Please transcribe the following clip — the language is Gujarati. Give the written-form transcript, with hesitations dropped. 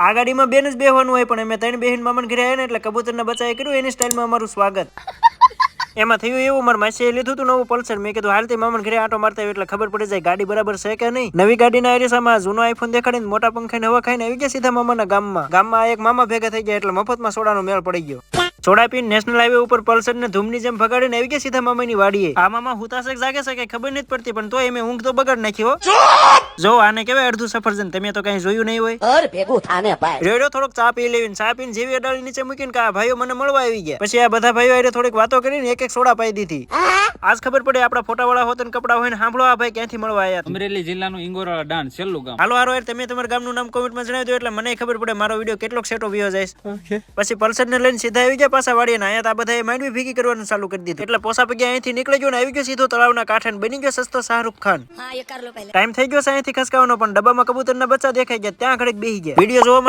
આ ગાડીમાં બેન જ બેહવાનું હોય, પણ અમે ત્રણ બેહીન મામાને ઘરે આવ્યા ને એટલે કબૂતરના બચ્ચાએ કર્યું એની સ્ટાઇલમાં અમારું સ્વાગત. એમાં થયું એવું, મારા માસીએ લીધું હતું નવું પલ્સર. મેં કીધું હાલતી મામાને ઘરે આટો મારતા હોય એટલે ખબર પડી જાય ગાડી બરાબર છે કે નહીં. નવી ગાડીના એરિસામાં જૂનો આઈફોન દેખાડીને મોટા પંખાને હવા ખાઈને આવી ગયા સીધા મામાના ગામમાં એક મામા ભેગા થઈ ગયા એટલે મફતમાં સોડાનો મેળ પડી ગયો. સોડા પીને નેશનલ હાઈવે ઉપર પલ્સર ને ધૂમની જેમ ભગાડીને આવી ગયા સીધા મામાની વાડીએ. આ મામા હુતાશે જાગે છે કઈ ખબર નથી પડતી, પણ તોય મેં ઊંઘ તો બગાડ નાખ્યો. જો આને કેવાય અડધું સફરજન, તમે તો કઈ જોયું નહીં હોય. ભેગું થાને ભાઈ રેડો થોડોક ચા પી લેવીને ચા પીને જેવી અડાળી નીચે મૂકીને કે આ ભાઈઓ મને મળવા આવી ગયા. પછી આ બધા ભાઈઓ આરે થોડીક વાતો કરીને એક એક સોડા પાઈ દીધી. આજ ખબર પડે આપડા ફોટાવાળા હોત ને કપડા હોય ને સાંભળો આ ભાઈ ક્યાંથી મળવા આવ્યા. અમરેલી જિલ્લાનું ઇંગોરા ડાણ છેલ્લું ગામ. હાલો તમે તમારા ગામનું નામ કોમેન્ટમાં જણાવી દો એટલે મને ખબર પડે મારો વિડીયો કેટલોક સેટો વ્યૂ જાય. પછી પલ્સર ને લઈને સીધા આવી ગયા પાછા વાડીએ. અહીંયા આ બધાએ માંડવી ભેગી કરવાનું ચાલુ કરી દીધું. એટલે પોસા પગ્યા અહીંથી નીકળી ગયો ને આવી ગયો સીધો તળાવના કાંઠે ને બની ગયો સસ્તો શાહરૂખ ખાન. ટાઈમ થઈ ગયો અહીંથી ખસકાવાનો, પણ ડબ્બામાં કબૂતરના બચ્ચા દેખાઈ ગયા ત્યાં ઘડીક બેસી ગયા. વિડીયો જોવા